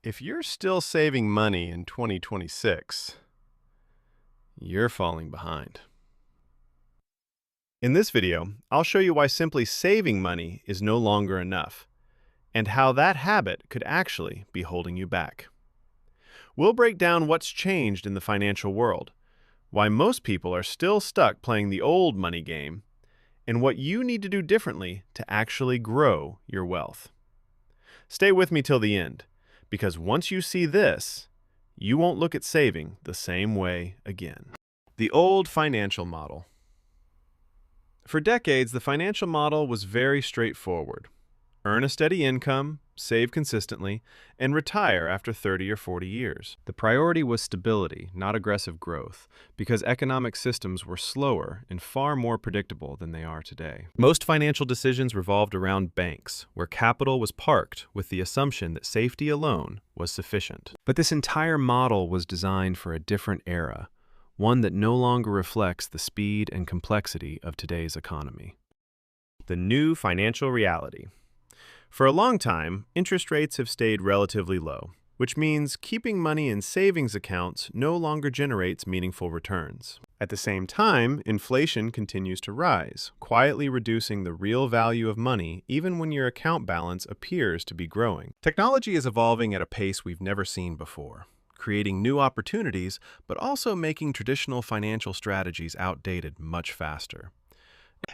If you're still saving money in 2026, you're falling behind. In this video, I'll show you why simply saving money is no longer enough, and how that habit could actually be holding you back. We'll break down what's changed in the financial world, why most people are still stuck playing the old money game, and what you need to do differently to actually grow your wealth. Stay with me till the end, because once you see this, you won't look at saving the same way again. The old financial model. For decades, the financial model was very straightforward. Earn a steady income, save consistently, and retire after 30 or 40 years. The priority was stability, not aggressive growth, because economic systems were slower and far more predictable than they are today. Most financial decisions revolved around banks, where capital was parked with the assumption that safety alone was sufficient. But this entire model was designed for a different era, one that no longer reflects the speed and complexity of today's economy. The new financial reality. For a long time, interest rates have stayed relatively low, which means keeping money in savings accounts no longer generates meaningful returns. At the same time, inflation continues to rise, quietly reducing the real value of money even when your account balance appears to be growing. Technology is evolving at a pace we've never seen before, creating new opportunities, but also making traditional financial strategies outdated much faster.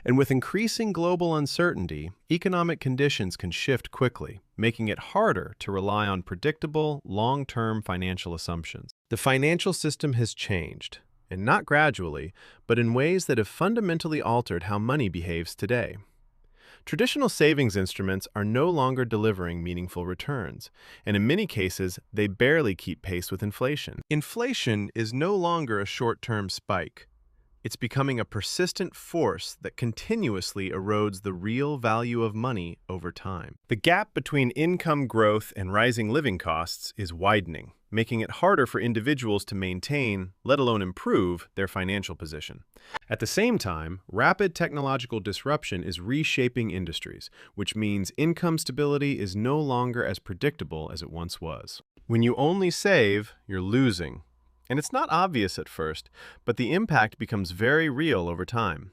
And with increasing global uncertainty, economic conditions can shift quickly, making it harder to rely on predictable, long-term financial assumptions. The financial system has changed, and not gradually, but in ways that have fundamentally altered how money behaves today. Traditional savings instruments are no longer delivering meaningful returns, and in many cases, they barely keep pace with inflation. Inflation is no longer a short-term spike. It's becoming a persistent force that continuously erodes the real value of money over time. The gap between income growth and rising living costs is widening, making it harder for individuals to maintain, let alone improve, their financial position. At the same time, rapid technological disruption is reshaping industries, which means income stability is no longer as predictable as it once was. When you only save, you're losing. And it's not obvious at first, but the impact becomes very real over time.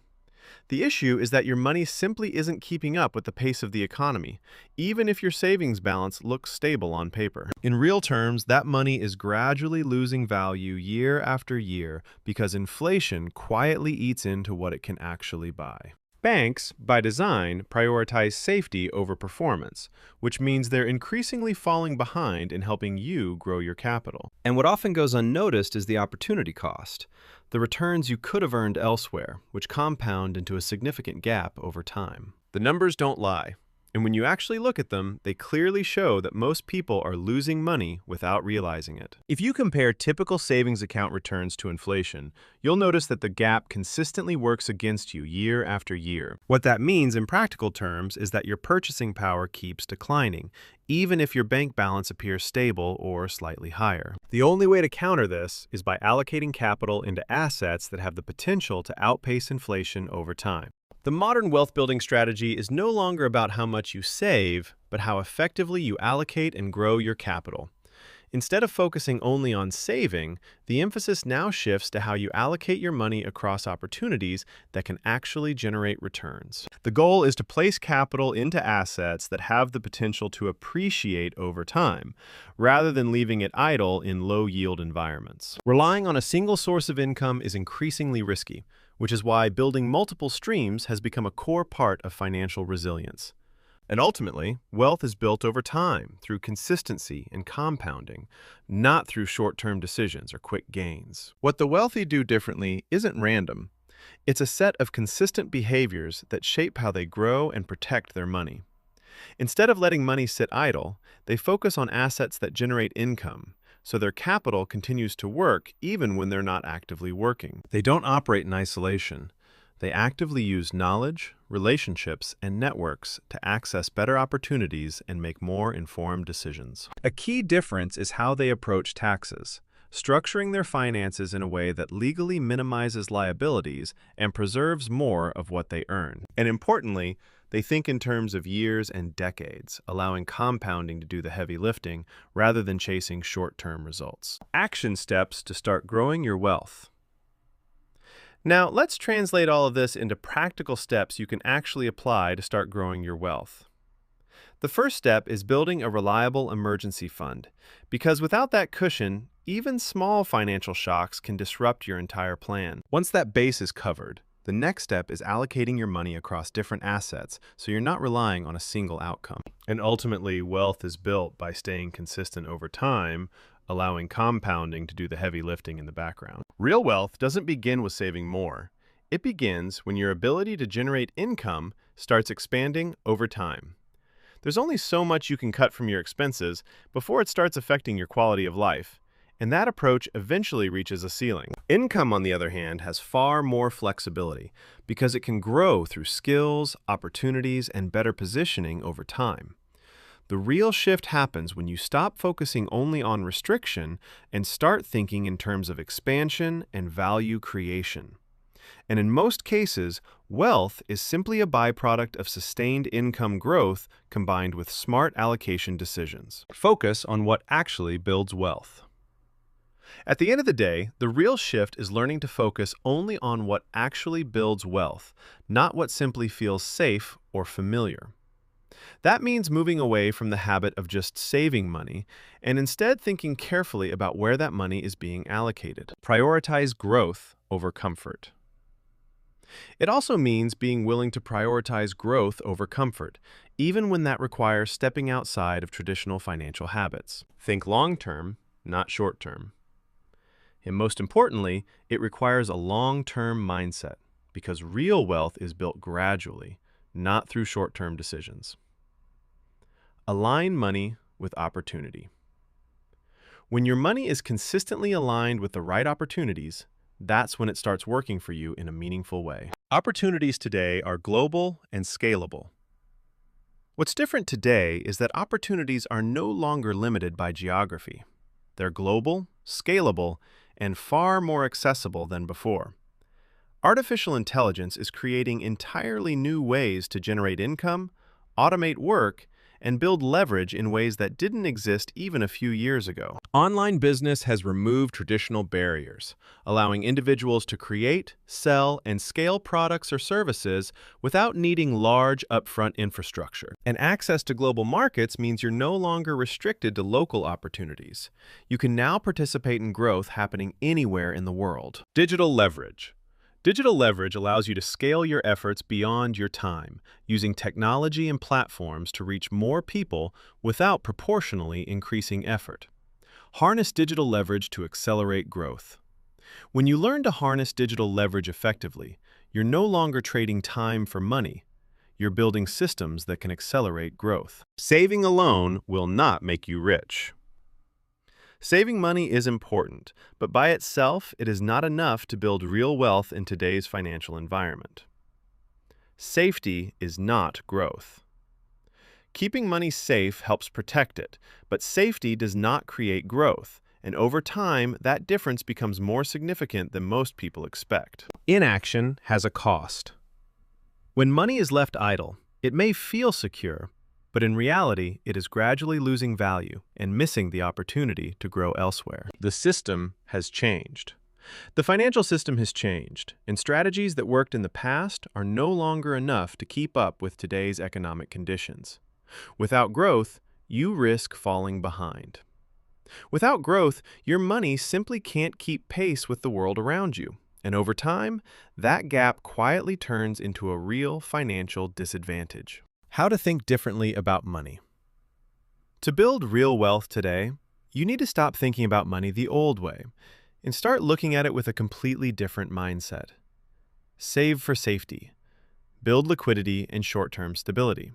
The issue is that your money simply isn't keeping up with the pace of the economy, even if your savings balance looks stable on paper. In real terms, that money is gradually losing value year after year because inflation quietly eats into what it can actually buy. Banks, by design, prioritize safety over performance, which means they're increasingly falling behind in helping you grow your capital. And what often goes unnoticed is the opportunity cost, the returns you could have earned elsewhere, which compound into a significant gap over time. The numbers don't lie, and when you actually look at them, they clearly show that most people are losing money without realizing it. If you compare typical savings account returns to inflation, you'll notice that the gap consistently works against you year after year. What that means in practical terms is that your purchasing power keeps declining, even if your bank balance appears stable or slightly higher. The only way to counter this is by allocating capital into assets that have the potential to outpace inflation over time. The modern wealth-building strategy is no longer about how much you save, but how effectively you allocate and grow your capital. Instead of focusing only on saving, the emphasis now shifts to how you allocate your money across opportunities that can actually generate returns. The goal is to place capital into assets that have the potential to appreciate over time, rather than leaving it idle in low-yield environments. Relying on a single source of income is increasingly risky, which is why building multiple streams has become a core part of financial resilience. And ultimately, wealth is built over time through consistency and compounding, not through short-term decisions or quick gains. What the wealthy do differently isn't random. It's a set of consistent behaviors that shape how they grow and protect their money. Instead of letting money sit idle, they focus on assets that generate income, so their capital continues to work even when they're not actively working. They don't operate in isolation. They actively use knowledge, relationships, and networks to access better opportunities and make more informed decisions. A key difference is how they approach taxes, structuring their finances in a way that legally minimizes liabilities and preserves more of what they earn. And importantly, They think in terms of years and decades, allowing compounding to do the heavy lifting rather than chasing short-term results. Action steps to start growing your wealth. Now, let's translate all of this into practical steps you can actually apply to start growing your wealth. The first step is building a reliable emergency fund, because without that cushion, even small financial shocks can disrupt your entire plan. Once that base is covered, the next step is allocating your money across different assets so you're not relying on a single outcome. And ultimately, wealth is built by staying consistent over time, allowing compounding to do the heavy lifting in the background. Real wealth doesn't begin with saving more. It begins when your ability to generate income starts expanding over time. There's only so much you can cut from your expenses before it starts affecting your quality of life, and that approach eventually reaches a ceiling. Income, on the other hand, has far more flexibility because it can grow through skills, opportunities, and better positioning over time. The real shift happens when you stop focusing only on restriction and start thinking in terms of expansion and value creation. And in most cases, wealth is simply a byproduct of sustained income growth combined with smart allocation decisions. Focus on what actually builds wealth. At the end of the day, the real shift is learning to focus only on what actually builds wealth, not what simply feels safe or familiar. That means moving away from the habit of just saving money and instead thinking carefully about where that money is being allocated. Prioritize growth over comfort. It also means being willing to prioritize growth over comfort, even when that requires stepping outside of traditional financial habits. Think long-term, not short-term. And most importantly, it requires a long-term mindset, because real wealth is built gradually, not through short-term decisions. Align money with opportunity. When your money is consistently aligned with the right opportunities, that's when it starts working for you in a meaningful way. Opportunities today are global and scalable. What's different today is that opportunities are no longer limited by geography. They're global, scalable, and far more accessible than before. Artificial intelligence is creating entirely new ways to generate income, automate work, and build leverage in ways that didn't exist even a few years ago. Online business has removed traditional barriers, allowing individuals to create, sell, and scale products or services without needing large upfront infrastructure. And access to global markets means you're no longer restricted to local opportunities. You can now participate in growth happening anywhere in the world. Digital leverage. Digital leverage allows you to scale your efforts beyond your time, using technology and platforms to reach more people without proportionally increasing effort. Harness digital leverage to accelerate growth. When you learn to harness digital leverage effectively, you're no longer trading time for money. You're building systems that can accelerate growth. Saving alone will not make you rich. Saving money is important, but by itself, it is not enough to build real wealth in today's financial environment. Safety is not growth. Keeping money safe helps protect it, but safety does not create growth, and over time, that difference becomes more significant than most people expect. Inaction has a cost. When money is left idle, it may feel secure, but in reality, it is gradually losing value and missing the opportunity to grow elsewhere. The system has changed. The financial system has changed, and strategies that worked in the past are no longer enough to keep up with today's economic conditions. Without growth, you risk falling behind. Without growth, your money simply can't keep pace with the world around you, and over time, that gap quietly turns into a real financial disadvantage. How to think differently about money. To build real wealth today, you need to stop thinking about money the old way and start looking at it with a completely different mindset. Save for safety. Build liquidity and short-term stability.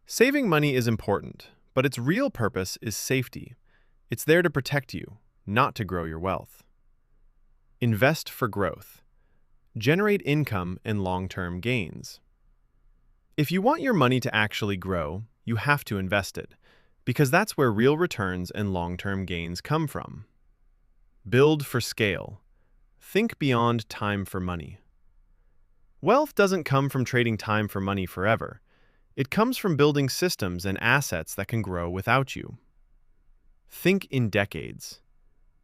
Saving money is important, but its real purpose is safety. It's there to protect you, not to grow your wealth. Invest for growth. Generate income and long-term gains. If you want your money to actually grow, you have to invest it, because that's where real returns and long-term gains come from. Build for scale. Think beyond time for money. Wealth doesn't come from trading time for money forever. It comes from building systems and assets that can grow without you. Think in decades.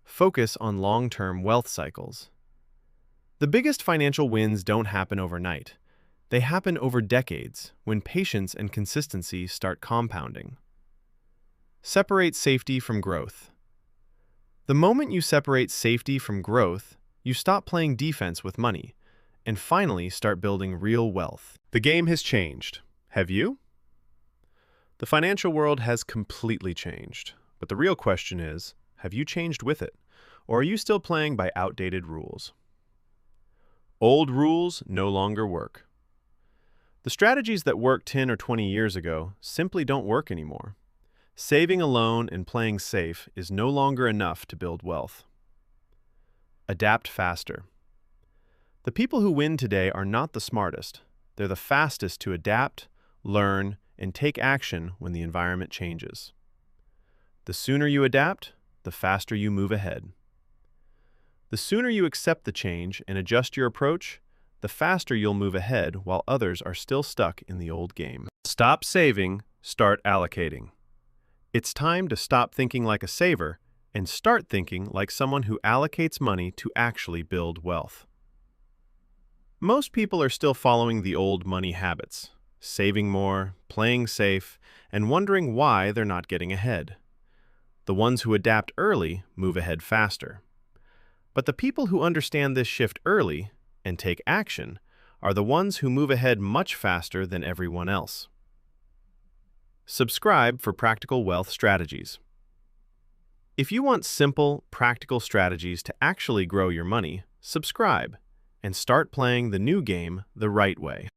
Focus on long-term wealth cycles. The biggest financial wins don't happen overnight. They happen over decades when patience and consistency start compounding. Separate safety from growth. The moment you separate safety from growth, you stop playing defense with money and finally start building real wealth. The game has changed. Have you? The financial world has completely changed, but the real question is, have you changed with it, or are you still playing by outdated rules? Old rules no longer work. The strategies that worked 10 or 20 years ago simply don't work anymore. Saving alone and playing safe is no longer enough to build wealth. Adapt faster. The people who win today are not the smartest. They're the fastest to adapt, learn, and take action when the environment changes. The sooner you adapt, the faster you move ahead. The sooner you accept the change and adjust your approach, the faster you'll move ahead while others are still stuck in the old game. Stop saving, start allocating. It's time to stop thinking like a saver and start thinking like someone who allocates money to actually build wealth. Most people are still following the old money habits, saving more, playing safe, and wondering why they're not getting ahead. The ones who adapt early move ahead faster. But the people who understand this shift early and take action are the ones who move ahead much faster than everyone else. Subscribe for practical wealth strategies. If you want simple, practical strategies to actually grow your money, subscribe and start playing the new game the right way.